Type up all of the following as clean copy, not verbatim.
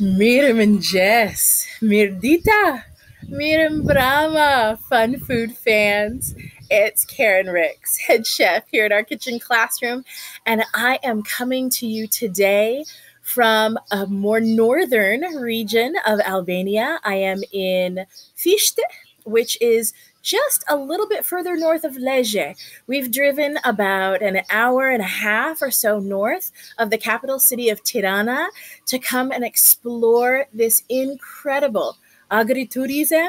Miriam and Jess, Mirdita, Miriam Brahma, fun food fans. It's Karen Ricks, head chef here at our kitchen classroom, and I am coming to you today from a more northern region of Albania. I am in Fichte, which is just a little bit further north of Lecce. We've driven about an hour and a half or so north of the capital city of Tirana to come and explore this incredible agritourism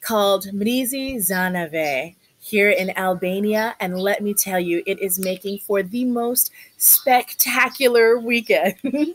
called Mrizi Zanave here in Albania. And let me tell you, it is making for the most spectacular weekend.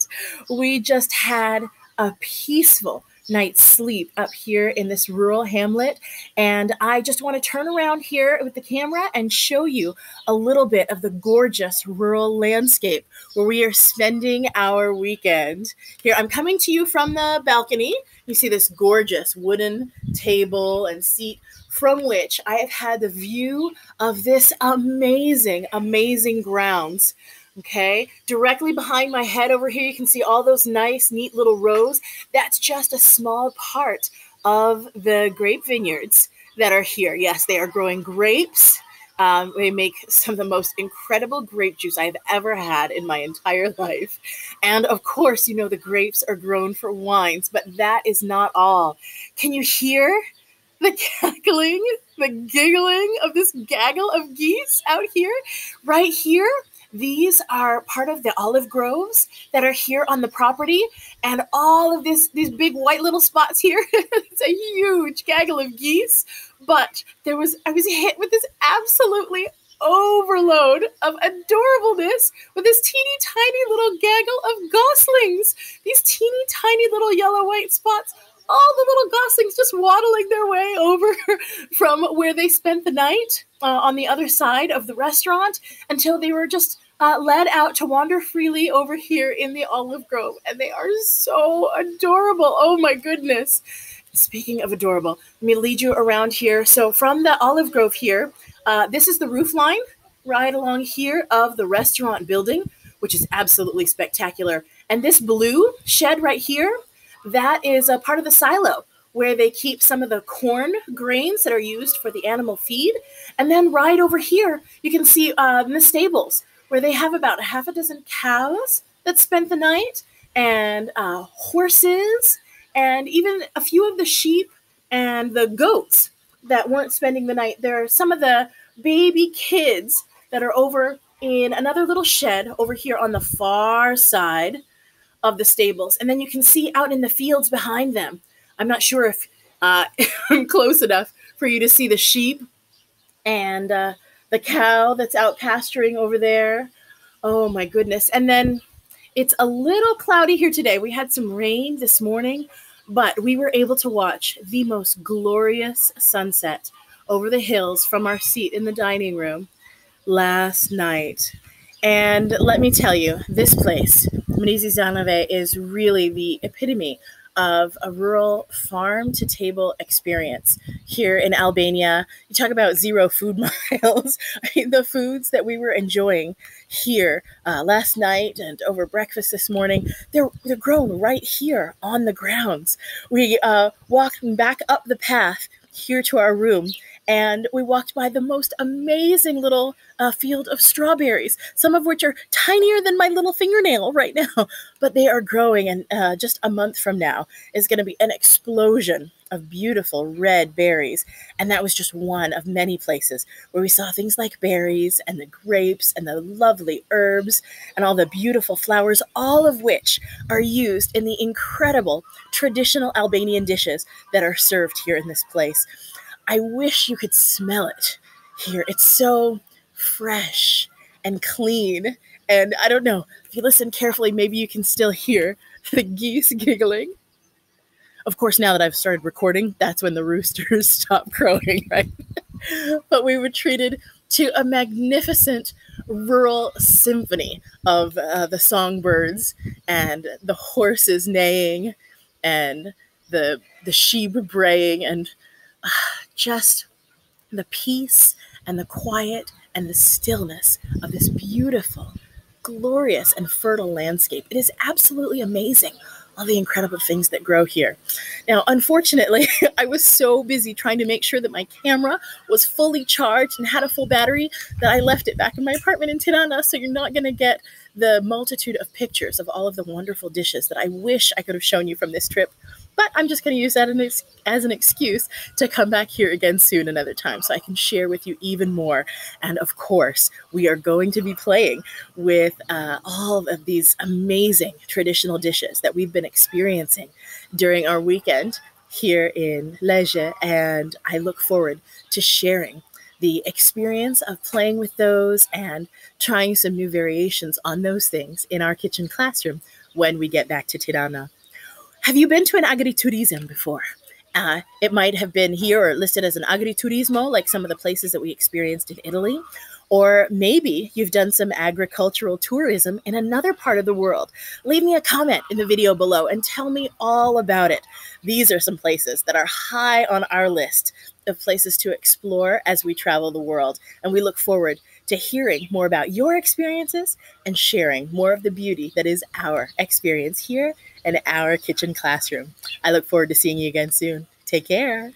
We just had a peaceful night's sleep up here in this rural hamlet. And I just want to turn around here with the camera and show you a little bit of the gorgeous rural landscape where we are spending our weekend. Here, I'm coming to you from the balcony. You see this gorgeous wooden table and seat from which I have had the view of this amazing, amazing grounds. Okay, directly behind my head over here, you can see all those nice, neat little rows. That's just a small part of the grape vineyards that are here. Yes, they are growing grapes. They make some of the most incredible grape juice I've ever had in my entire life. And of course, you know, the grapes are grown for wines, but that is not all. Can you hear the cackling, the giggling of this gaggle of geese out here? Right here, these are part of the olive groves that are here on the property, and all of these big white little spots here. It's a huge gaggle of geese, but I was hit with this absolutely overload of adorableness with this teeny tiny little gaggle of goslings. These teeny tiny little yellow white spots, all the little goslings just waddling their way over from where they spent the night on the other side of the restaurant until they were just led out to wander freely over here in the olive grove. And they are so adorable. Oh my goodness. Speaking of adorable, let me lead you around here. So from the olive grove here, this is the roof line right along here of the restaurant building, which is absolutely spectacular. And this blue shed right here, that is a part of the silo where they keep some of the corn grains that are used for the animal feed. And then right over here, you can see in the stables where they have about half a dozen cows that spent the night, and horses, and even a few of the sheep and the goats that weren't spending the night. There are some of the baby kids that are over in another little shed over here on the far side of the stables. And then you can see out in the fields behind them. I'm not sure if I'm close enough for you to see the sheep and the cow that's out pasturing over there. Oh my goodness. And then it's a little cloudy here today. We had some rain this morning, but we were able to watch the most glorious sunset over the hills from our seat in the dining room last night. And let me tell you, this place, Mrizi Zanave, is really the epitome of a rural farm-to-table experience here in Albania. You talk about zero food miles. I mean, the foods that we were enjoying here last night and over breakfast this morning, they're grown right here on the grounds. We walked back up the path here to our room, and we walked by the most amazing little field of strawberries, some of which are tinier than my little fingernail right now, but they are growing, and just a month from now is going to be an explosion of beautiful red berries. And that was just one of many places where we saw things like berries and the grapes and the lovely herbs and all the beautiful flowers, all of which are used in the incredible traditional Albanian dishes that are served here in this place. I wish you could smell it here. It's so fresh and clean. And I don't know, if you listen carefully, maybe you can still hear the geese giggling. Of course, now that I've started recording, that's when the roosters stop crowing, right? But we were treated to a magnificent rural symphony of the songbirds and the horses neighing and the sheep braying, and just the peace and the quiet and the stillness of this beautiful, glorious, and fertile landscape. It is absolutely amazing. all the incredible things that grow here. Now, unfortunately, I was so busy trying to make sure that my camera was fully charged and had a full battery that I left it back in my apartment in Tirana, so you're not going to get the multitude of pictures of all of the wonderful dishes that I wish I could have shown you from this trip. But I'm just going to use that as an excuse to come back here again soon another time so I can share with you even more. And of course, we are going to be playing with all of these amazing traditional dishes that we've been experiencing during our weekend here in Leje. And I look forward to sharing the experience of playing with those and trying some new variations on those things in our kitchen classroom when we get back to Tirana. Have you been to an agritourism before? It might have been here or listed as an agriturismo, like some of the places that we experienced in Italy. Or maybe you've done some agricultural tourism in another part of the world. Leave me a comment in the video below and tell me all about it. These are some places that are high on our list of places to explore as we travel the world. And we look forward to hearing more about your experiences and sharing more of the beauty that is our experience here in our kitchen classroom. I look forward to seeing you again soon. Take care.